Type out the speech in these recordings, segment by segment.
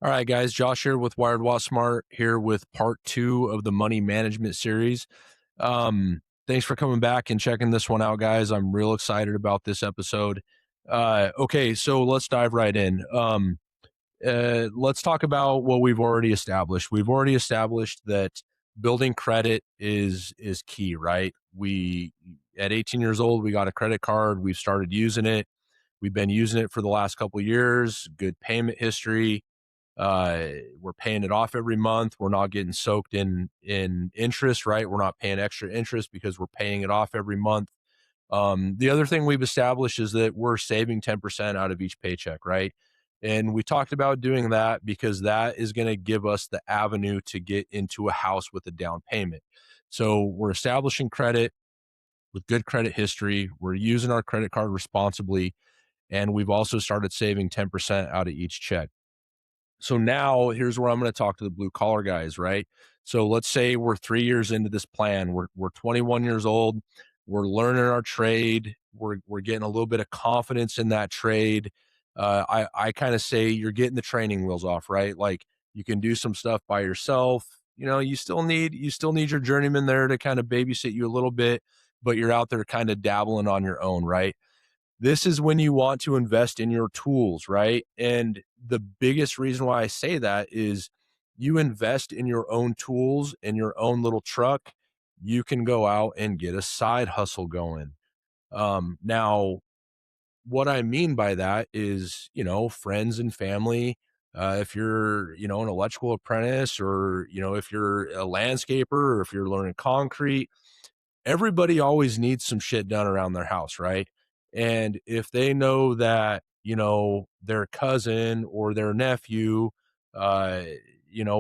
All right, guys. Josh here with Wattsmart here with part two of the money management series. Thanks for coming back and checking this one out, guys. I'm real excited about this episode. Okay, so let's dive right in. Let's talk about what we've already established. We've already established that building credit is key, right? We at 18 years old, we got a credit card. We've started using it. We've been using it for the last couple of years. Good payment history. We're paying it off every month. We're not getting soaked in interest, right? We're not paying extra interest because we're paying it off every month. The other thing we've established is that we're saving 10% out of each paycheck, right? And we talked about doing that because that is going to give us the avenue to get into a house with a down payment. So we're establishing credit with good credit history. We're using our credit card responsibly. And we've also started saving 10% out of each check. So now here's where I'm going to talk to the blue collar guys, right? So let's say we're 3 years into this plan. We're 21 years old. We're learning our trade. We're getting a little bit of confidence in that trade. I kind of say you're getting the training wheels off, right? Like you can do some stuff by yourself. You know, you still need your journeyman there to kind of babysit you a little bit, but you're out there kind of dabbling on your own, right? This is when you want to invest in your tools, right? And the biggest reason why I say that is you invest in your own tools and your own little truck, you can go out and get a side hustle going. Now, what I mean by that is, friends and family. If you're, an electrical apprentice or, if you're a landscaper or if you're learning concrete, everybody always needs some shit done around their house, right? And if they know that, their cousin or their nephew, uh,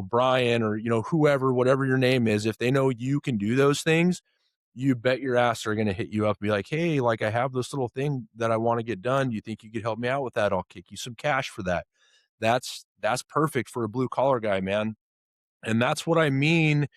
Brian or, whoever, whatever your name is, if they know you can do those things, you bet your ass they're going to hit you up and be like, hey, like I have this little thing that I want to get done. Do you think you could help me out with that? I'll kick you some cash for that. That's perfect for a blue collar guy, man. And that's what I mean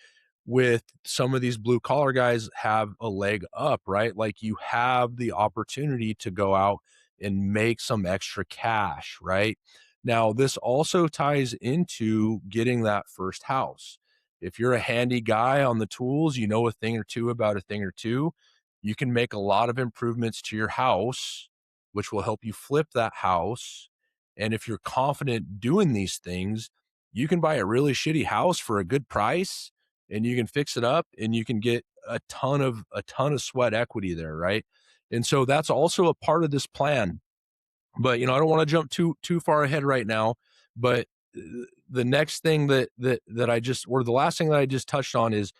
with some of these blue collar guys have a leg up, right? Like you have the opportunity to go out and make some extra cash, right? Now, this also ties into getting that first house. If you're a handy guy on the tools, you know a thing or two about a thing or two, you can make a lot of improvements to your house, which will help you flip that house. And if you're confident doing these things, you can buy a really shitty house for a good price and you can fix it up and you can get a ton of sweat equity there, right? And so that's also a part of this plan. But I don't want to jump too far ahead right now, but the next thing that I just or the last thing that I just touched on is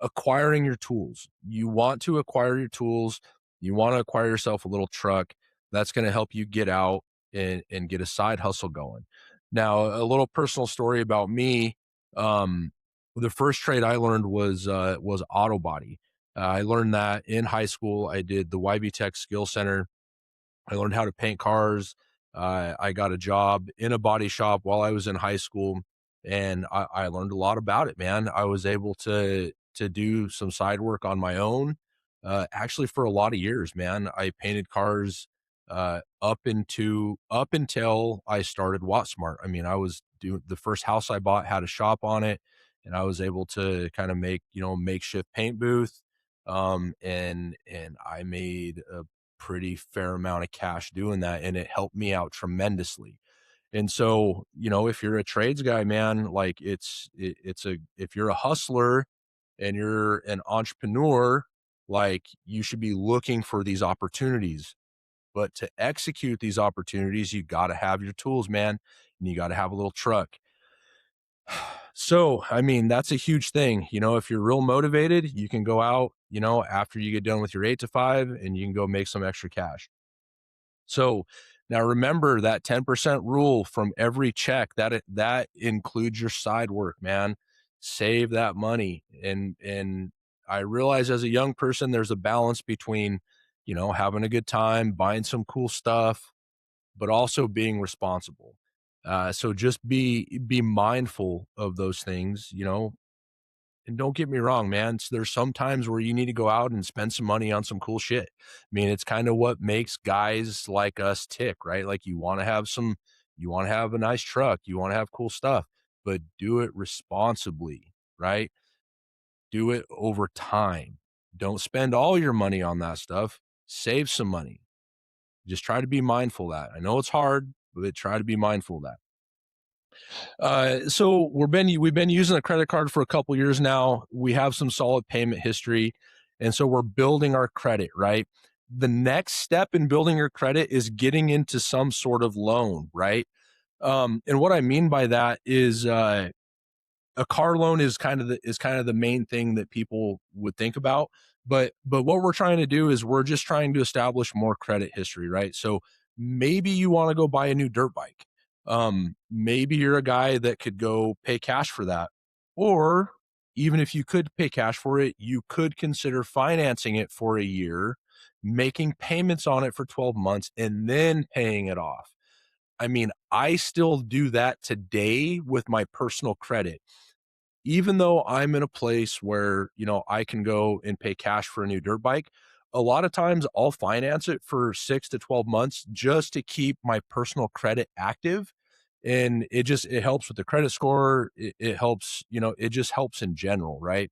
acquiring your tools. You want to acquire your tools. You want to acquire yourself a little truck that's going to help you get out and get a side hustle going. Now, a little personal story about me. Um, the first trade I learned was auto body. I learned that in high school. I did the YB Tech Skill Center. I learned how to paint cars. I got a job in a body shop while I was in high school, and I learned a lot about it, man. I was able to do some side work on my own. Actually, for a lot of years, man, I painted cars up until I started Wattsmart. I mean, I was doing the first house I bought had a shop on it, and I was able to kind of make makeshift paint booth. And I made a pretty fair amount of cash doing that, and it helped me out tremendously. And so, if you're a trades guy, man, like if you're a hustler and you're an entrepreneur, like you should be looking for these opportunities. But to execute these opportunities, you got to have your tools, man, and you got to have a little truck. So, I mean, that's a huge thing. If you're real motivated, you can go out, after you get done with your 8 to 5 and you can go make some extra cash. So now remember that 10% rule from every check that includes your side work, man. Save that money. And I realize as a young person, there's a balance between, having a good time, buying some cool stuff, but also being responsible. So just be mindful of those things, and don't get me wrong, man. There's some times where you need to go out and spend some money on some cool shit. I mean, it's kind of what makes guys like us tick, right? Like you want to have You want to have a nice truck, you want to have cool stuff, but do it responsibly, right? Do it over time. Don't spend all your money on that stuff. Save some money. Just try to be mindful of that. I know it's hard, but try to be mindful of that. So we've been using a credit card for a couple years now. We have some solid payment history, and so we're building our credit, right? The next step in building your credit is getting into some sort of loan, right? And what I mean by that is a car loan is kind of the main thing that people would think about. But what we're trying to do is we're just trying to establish more credit history, right? So maybe you want to go buy a new dirt bike. Maybe you're a guy that could go pay cash for that. Or even if you could pay cash for it, you could consider financing it for a year, making payments on it for 12 months, and then paying it off. I mean, I still do that today with my personal credit. Even though I'm in a place where, I can go and pay cash for a new dirt bike, a lot of times I'll finance it for 6 to 12 months just to keep my personal credit active. And it helps with the credit score. It helps, it just helps in general, right?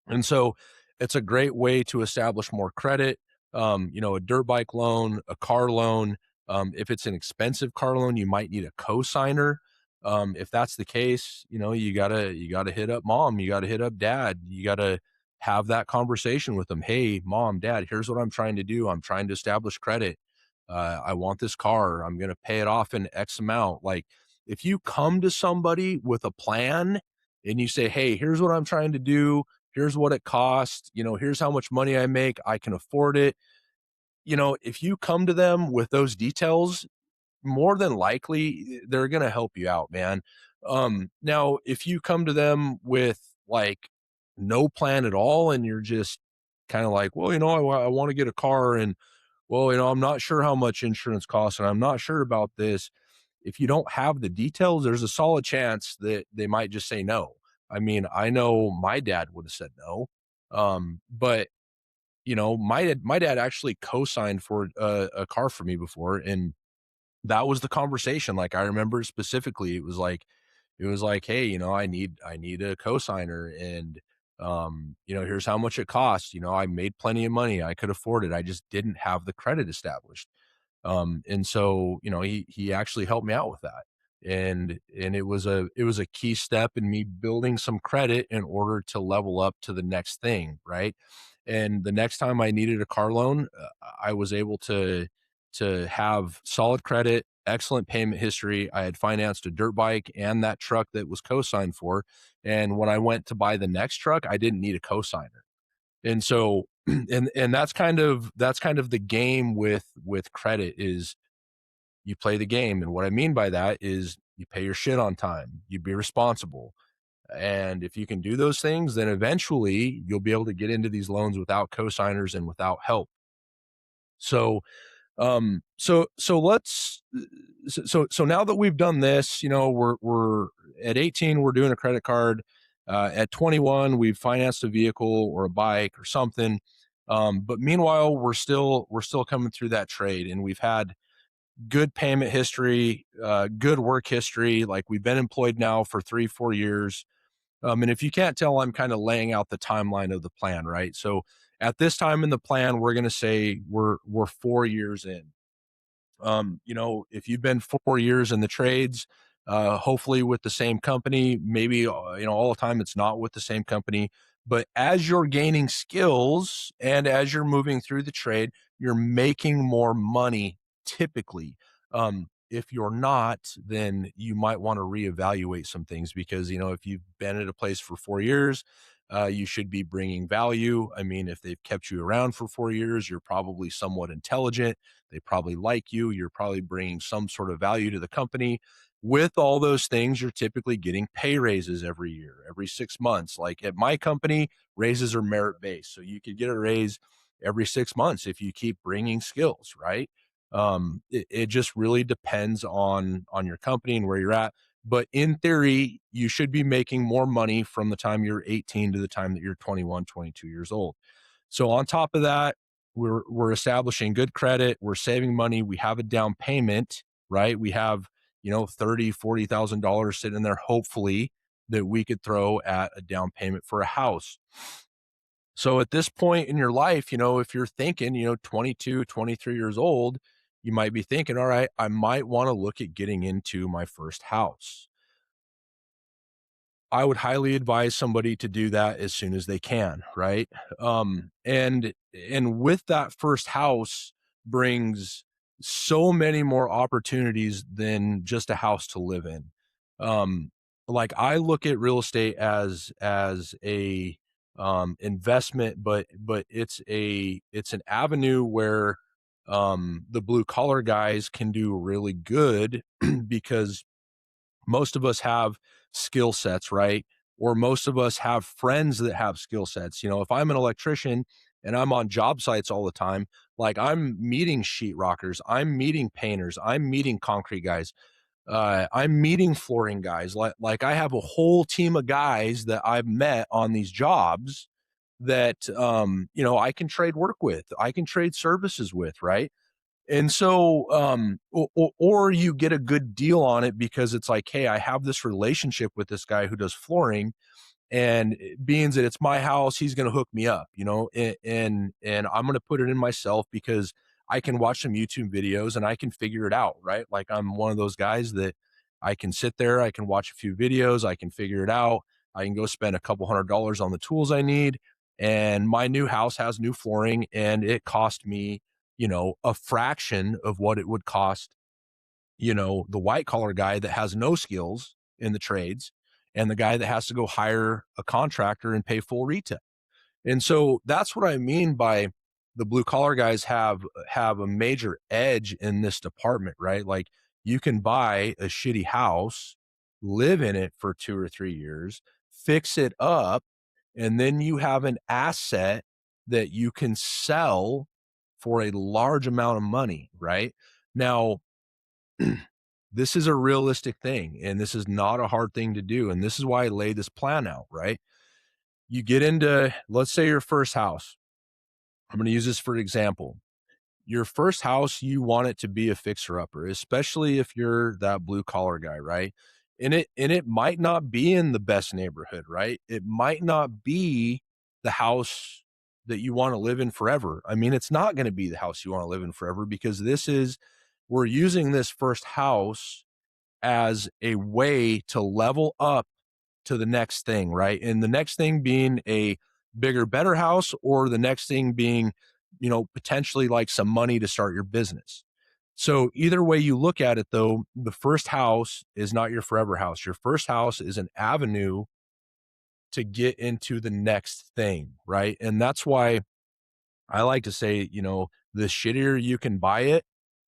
And so it's a great way to establish more credit. A dirt bike loan, a car loan. If it's an expensive car loan, you might need a co-signer. If that's the case, you gotta hit up mom, you gotta hit up dad, you gotta have that conversation with them. Hey, mom, dad, here's what I'm trying to do. I'm trying to establish credit. I want this car. I'm gonna pay it off in X amount. Like if you come to somebody with a plan and you say, hey, here's what I'm trying to do, here's what it costs, here's how much money I make, I can afford it. If you come to them with those details, more than likely they're going to help you out, man. Now, if you come to them with like no plan at all and you're just kind of like, well, I want to get a car and, well, I'm not sure how much insurance costs and I'm not sure about this. If you don't have the details, there's a solid chance that they might just say no. I mean, I know my dad would have said no. But my dad actually co-signed for a car for me before, and that was the conversation. Like I remember specifically, it was like, hey, I need a cosigner, and here's how much it costs. I made plenty of money, I could afford it. I just didn't have the credit established. And so, he actually helped me out with that. And it was a key step in me building some credit in order to level up to the next thing, right? And the next time I needed a car loan, I was able to have solid credit, excellent payment history. I had financed a dirt bike and that truck that was co-signed for. And when I went to buy the next truck, I didn't need a co-signer. And so and that's kind of the game with credit is you play the game. And what I mean by that is you pay your shit on time, you be responsible. And if you can do those things, then eventually you'll be able to get into these loans without cosigners and without help. So so let's so now that we've done this, we're at 18, we're doing a credit card. At 21, we've financed a vehicle or a bike or something. But meanwhile, we're still coming through that trade, and we've had good payment history, good work history. Like we've been employed now for 3-4 years. And if you can't tell, I'm kind of laying out the timeline of the plan, right? So at this time in the plan, we're going to say we're 4 years in. If you've been 4 years in the trades, hopefully with the same company, maybe, all the time it's not with the same company, but as you're gaining skills and as you're moving through the trade, you're making more money typically. If you're not, then you might want to reevaluate some things because, if you've been at a place for 4 years, you should be bringing value. I mean, if they've kept you around for 4 years, you're probably somewhat intelligent. They probably like you. You're probably bringing some sort of value to the company. With all those things, you're typically getting pay raises every year, every 6 months. Like at my company, raises are merit based. So you could get a raise every 6 months if you keep bringing skills, right? It just really depends on your company and where you're at. But in theory, you should be making more money from the time you're 18 to the time that you're 21, 22 years old. So on top of that, we're establishing good credit, we're saving money, we have a down payment, right? We have, $30,000, $40,000 sitting in there, hopefully, that we could throw at a down payment for a house. So at this point in your life, if you're thinking, 22, 23 years old, you might be thinking, all right, I might want to look at getting into my first house. I would highly advise somebody to do that as soon as they can, right? And with that first house brings so many more opportunities than just a house to live in. Um, like I look at real estate as a investment, but it's an avenue where the blue collar guys can do really good because most of us have skill sets, right? Or most of us have friends that have skill sets. If I'm an electrician and I'm on job sites all the time, like I'm meeting sheetrockers, I'm meeting painters, I'm meeting concrete guys, I'm meeting flooring guys. Like I have a whole team of guys that I've met on these jobs that I can trade work with, I can trade services with, right? And so, or you get a good deal on it because it's like, hey, I have this relationship with this guy who does flooring, and being that it's my house, he's going to hook me up, and I'm going to put it in myself because I can watch some YouTube videos and I can figure it out, right? Like I'm one of those guys that I can sit there, I can watch a few videos, I can figure it out, I can go spend a couple $100 on the tools I need, and my new house has new flooring, and it cost me, a fraction of what it would cost, the white collar guy that has no skills in the trades and the guy that has to go hire a contractor and pay full retail. And so that's what I mean by the blue collar guys have a major edge in this department, right? Like you can buy a shitty house, live in it for 2 or 3 years, fix it up, and then you have an asset that you can sell for a large amount of money, right? Now, this is a realistic thing and this is not a hard thing to do. And this is why I laid this plan out, right? You get into, let's say, your first house. I'm going to use this for example. Your first house, you want it to be a fixer upper, especially if you're that blue collar guy, right? And it might not be in the best neighborhood, right? It might not be the house that you want to live in forever. I mean, it's not going to be the house you want to live in forever because we're using this first house as a way to level up to the next thing, right? And the next thing being a bigger, better house, or the next thing being, potentially like some money to start your business. So either way you look at it, though, the first house is not your forever house. Your first house is an avenue to get into the next thing, right? And that's why I like to say, the shittier you can buy it,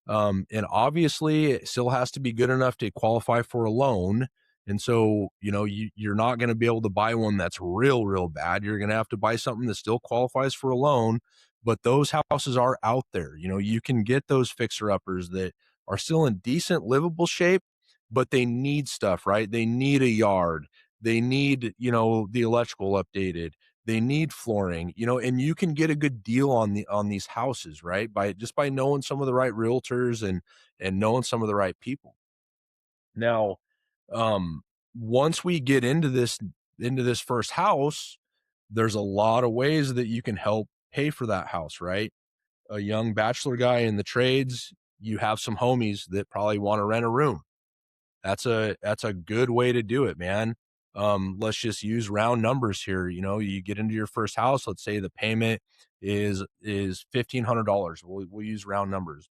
and obviously it still has to be good enough to qualify for a loan. And so, you're not going to be able to buy one that's real, real bad. You're going to have to buy something that still qualifies for a loan. But those houses are out there. You can get those fixer uppers that are still in decent livable shape, but they need stuff, right? They need a yard. They need, the electrical updated. They need flooring, and you can get a good deal on these houses, right? By knowing some of the right realtors and knowing some of the right people. Now, um, once we get into this first house, there's a lot of ways that you can help pay for that house, right? A young bachelor guy in the trades, you have some homies that probably want to rent a room. That's a good way to do it, man. Let's just use round numbers here. You get into your first house. Let's say the payment is $1,500. We'll use round numbers,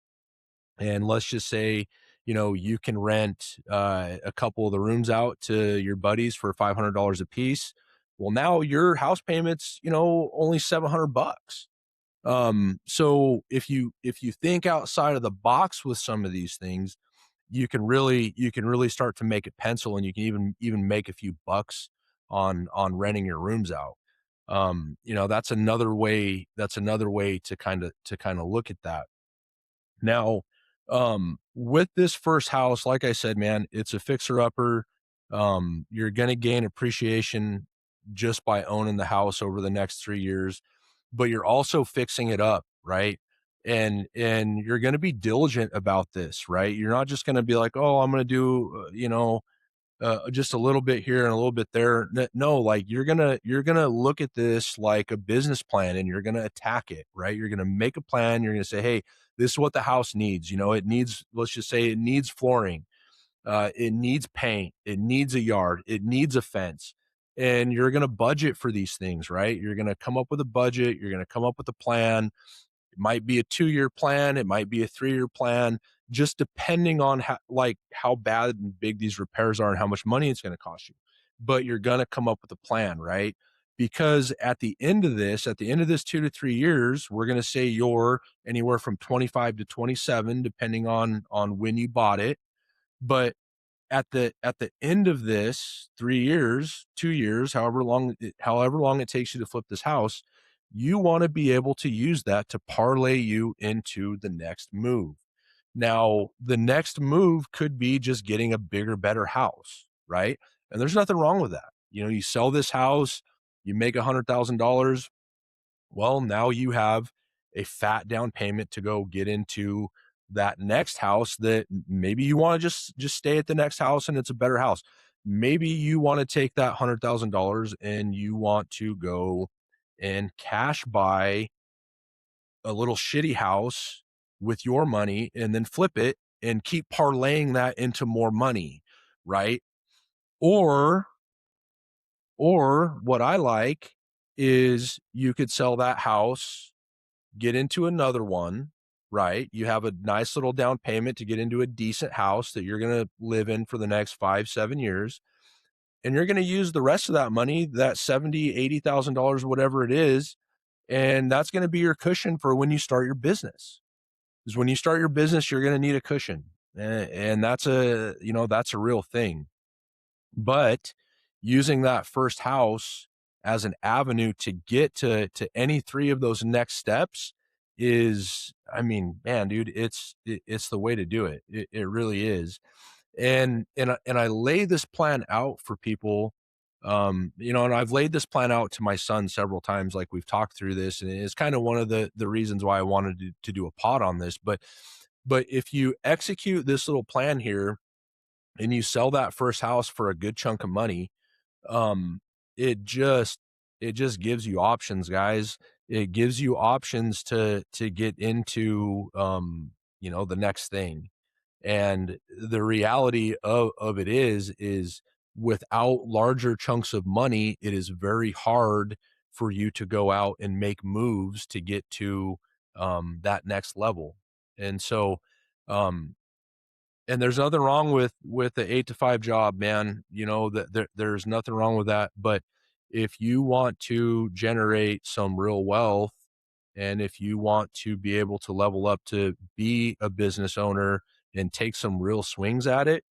and let's just say you can rent a couple of the rooms out to your buddies for $500 a piece. Well, now your house payments only $700. So if you think outside of the box with some of these things, you can really start to make it pencil, and you can even make a few bucks on renting your rooms out. That's another way to kind of look at that. Now, with this first house, like I said, man, it's a fixer upper. You're going to gain appreciation just by owning the house over the next 3 years, but you're also fixing it up, right? and you're going to be diligent about this, right? You're not just going to be like, oh, I'm going to do, just a little bit here and a little bit there. No, like you're gonna look at this like a business plan, and you're gonna attack it, right? You're gonna make a plan. You're gonna say, hey, this is what the house needs. It needs, let's just say, it needs flooring, it needs paint, it needs a yard, it needs a fence. And you're gonna budget for these things, right? You're gonna come up with a budget. You're gonna come up with a plan. It might be a 2-year plan. It might be a 3-year plan, just depending on how bad and big these repairs are and how much money it's going to cost you. But you're going to come up with a plan, right? Because at the end of this 2 to 3 years, we're going to say you're anywhere from 25 to 27, depending on when you bought it. But at the end of this 3 years, 2 years, however long it takes you to flip this house, you want to be able to use that to parlay you into the next move. Now, the next move could be just getting a bigger, better house, right? And there's nothing wrong with that. You sell this house, you make $100,000. Well, now you have a fat down payment to go get into that next house. That maybe you want to just stay at the next house and it's a better house. Maybe you want to take that $100,000 and you want to go and cash buy a little shitty house with your money and then flip it and keep parlaying that into more money, right? Or what I like is you could sell that house, get into another one, right? You have a nice little down payment to get into a decent house that you're going to live in for the next 5-7 years. And you're going to use the rest of that money, that $70,000, $80,000, whatever it is. And that's going to be your cushion for when you start your business. Because when you start your business, you're going to need a cushion. And that's a real thing. But using that first house as an avenue to get to any three of those next steps is, I mean, man, dude, it's the way to do it. It really is. And I lay this plan out for people, and I've laid this plan out to my son several times. Like, we've talked through this, and it's kind of one of the reasons why I wanted to do a pod on this. But if you execute this little plan here and you sell that first house for a good chunk of money, um, it just gives you options, guys. It gives you options to get into, the next thing. And the reality of it is without larger chunks of money, it is very hard for you to go out and make moves to get to that next level. And so, um, and there's nothing wrong with the 8 to 5 job, man. That there's nothing wrong with that. But if you want to generate some real wealth, and if you want to be able to level up to be a business owner and take some real swings at it,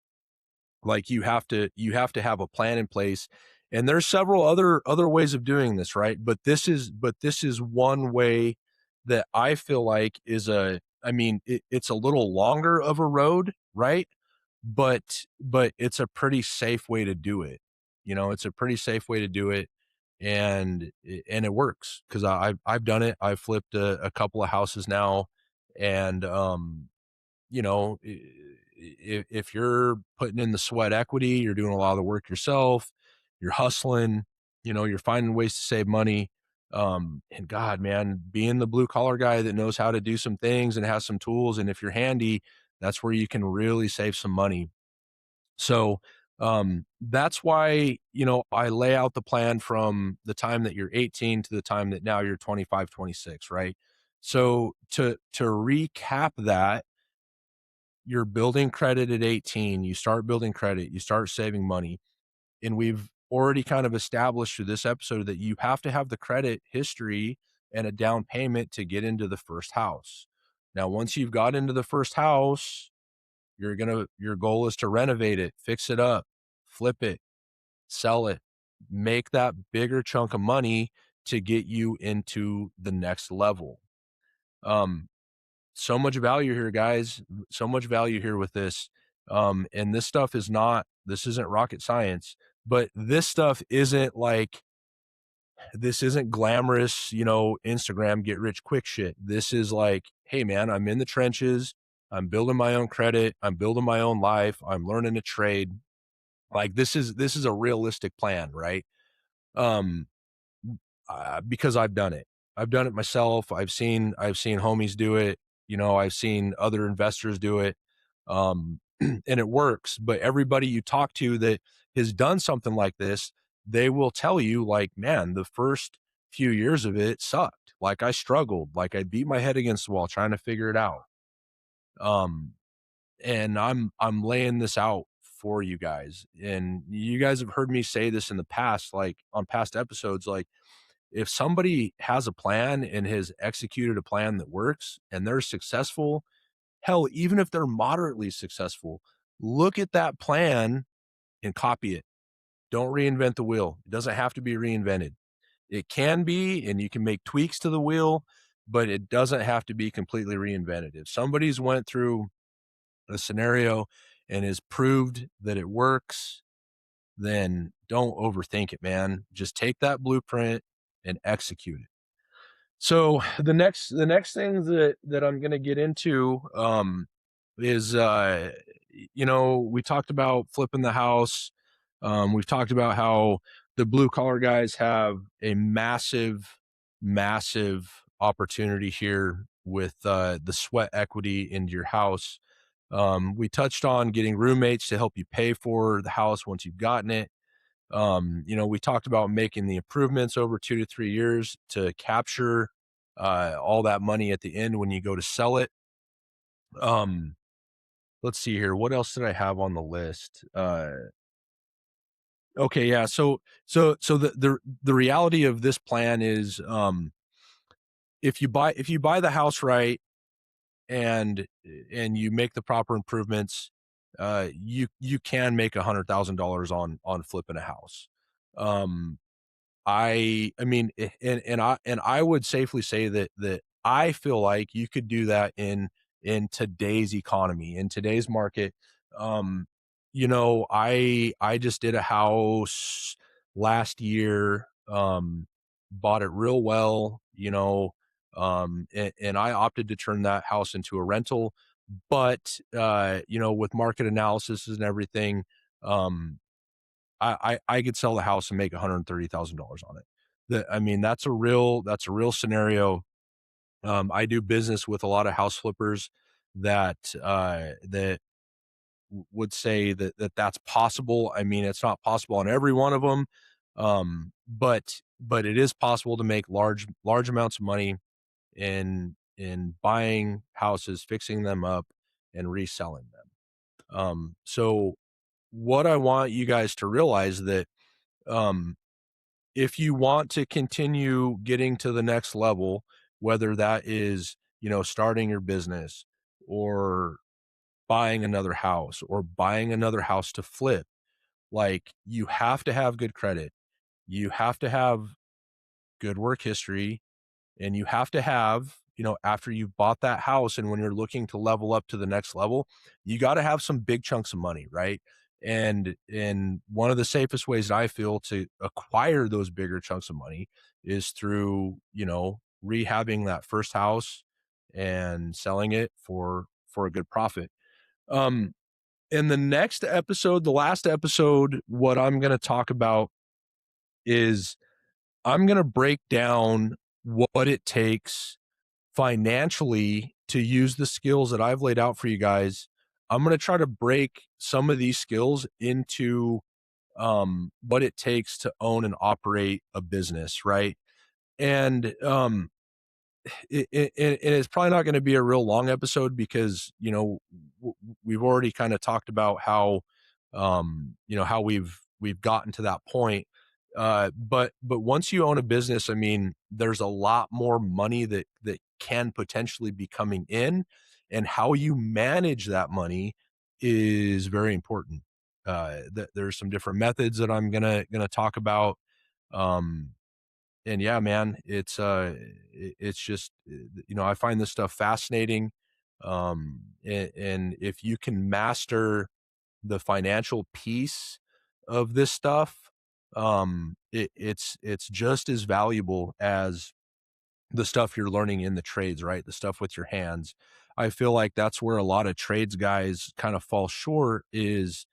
like, you have to have a plan in place. And there's several other ways of doing this, right? But this is one way that I feel like it's a little longer of a road, right? But it's a pretty safe way to do it. It's a pretty safe way to do it. And it works, because I've done it. I've flipped a couple of houses now. And if you're putting in the sweat equity, you're doing a lot of the work yourself, you're hustling, you're finding ways to save money. And God, man, being the blue collar guy that knows how to do some things and has some tools, and if you're handy, that's where you can really save some money. So, that's why, I lay out the plan from the time that you're 18 to the time that now you're 25, 26, right? So to recap that, you're building credit at 18, you start building credit, you start saving money. And we've already kind of established through this episode that you have to have the credit history and a down payment to get into the first house. Now, once you've got into the first house, your goal is to renovate it, fix it up, flip it, sell it, make that bigger chunk of money to get you into the next level. Um, so much value here, guys. So much value here with this. And this isn't rocket science, but this stuff isn't like, This isn't glamorous, Instagram get rich quick shit. This is like, hey man, I'm in the trenches. I'm building my own credit. I'm building my own life. I'm learning to trade. Like this is a realistic plan, right? Um, because I've done it. I've done it myself. I've seen homies do it. I've seen other investors do it. And it works. But everybody you talk to that has done something like this, they will tell you like, man, the first few years of it sucked. Like I struggled. Like I beat my head against the wall trying to figure it out. Um, and I'm laying this out for you guys. And you guys have heard me say this in the past, like on past episodes, like if somebody has a plan and has executed a plan that works and they're successful, hell, even if they're moderately successful, look at that plan and copy it. Don't reinvent the wheel. It doesn't have to be reinvented. It can be, and you can make tweaks to the wheel, but it doesn't have to be completely reinvented. If somebody's went through a scenario and has proved that it works, then don't overthink it, man. Just take that blueprint and execute it. So the next thing that I'm gonna get into is we talked about flipping the house. We've talked about how the blue collar guys have a massive opportunity here with the sweat equity into your house. We touched on getting roommates to help you pay for the house once you've gotten it. We talked about making the improvements over 2 to 3 years to capture all that money at the end when you go to sell it. Um, let's see here. What else did I have on the list? Okay, yeah. So the reality of this plan is, if you buy the house right and you make the proper improvements, you can make $100,000 on flipping a house. Um, I mean, and I would safely say that I feel like you could do that in today's economy, in today's market. Um, I just did a house last year, bought it real well, and I opted to turn that house into a rental. But with market analysis and everything, I could sell the house and make $130,000 on it. I mean, that's a real scenario. I do business with a lot of house flippers that would say that's possible. I mean, it's not possible on every one of them, but it is possible to make large amounts of money in buying houses, fixing them up, and reselling them. So what I want you guys to realize that um, if you want to continue getting to the next level, whether that is, starting your business or buying another house or buying another house to flip, like you have to have good credit. You have to have good work history, and you have to have, after you've bought that house and when you're looking to level up to the next level, you got to have some big chunks of money, right? And one of the safest ways that I feel to acquire those bigger chunks of money is through, rehabbing that first house and selling it for a good profit. Um, in the next episode, the last episode, what I'm going to talk about is I'm going to break down what it takes financially to use the skills that I've laid out for you guys. I'm going to try to break some of these skills into what it takes to own and operate a business, right? And it's probably not going to be a real long episode because we've already kind of talked about how we've gotten to that point. But once you own a business, I mean, there's a lot more money that can potentially be coming in, and how you manage that money is very important. There's some different methods that I'm gonna talk about. Um, and yeah, man, it's just, I find this stuff fascinating. And if you can master the financial piece of this stuff, it's just as valuable as the stuff you're learning in the trades, right? The stuff with your hands. I feel like that's where a lot of trades guys kind of fall short is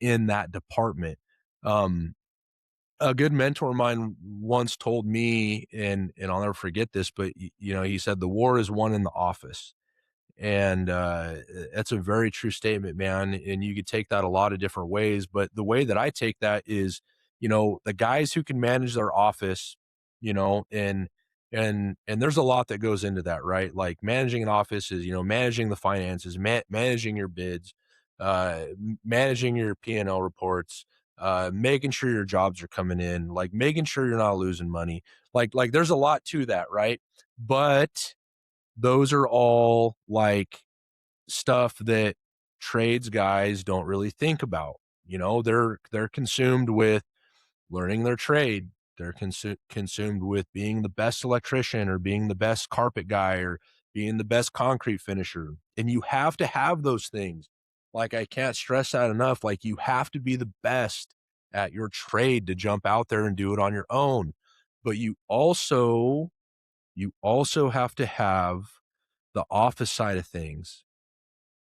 in that department. Um, a good mentor of mine once told me, and I'll never forget this, but he said the war is won in the office. And that's a very true statement, man. And you could take that a lot of different ways. But the way that I take that is, the guys who can manage their office, and there's a lot that goes into that, right? Like managing an office is, managing the finances, managing your bids, managing your P&L reports, making sure your jobs are coming in, like making sure you're not losing money. Like there's a lot to that, right? But those are all like stuff that trades guys don't really think about. They're consumed with learning their trade. They're consumed with being the best electrician or being the best carpet guy or being the best concrete finisher. And you have to have those things. Like I can't stress that enough. Like you have to be the best at your trade to jump out there and do it on your own. But you also have to have the office side of things,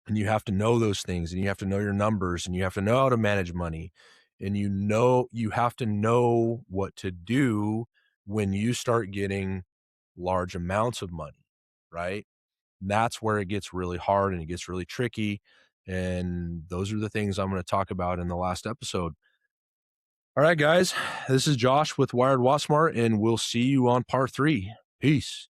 and you have to know those things, and you have to know your numbers, and you have to know how to manage money, and you have to know what to do when you start getting large amounts of money, right? That's where it gets really hard and it gets really tricky, and those are the things I'm going to talk about in the last episode. All right, guys, this is Josh with Wired Wattsmart, and we'll see you on part 3. Peace.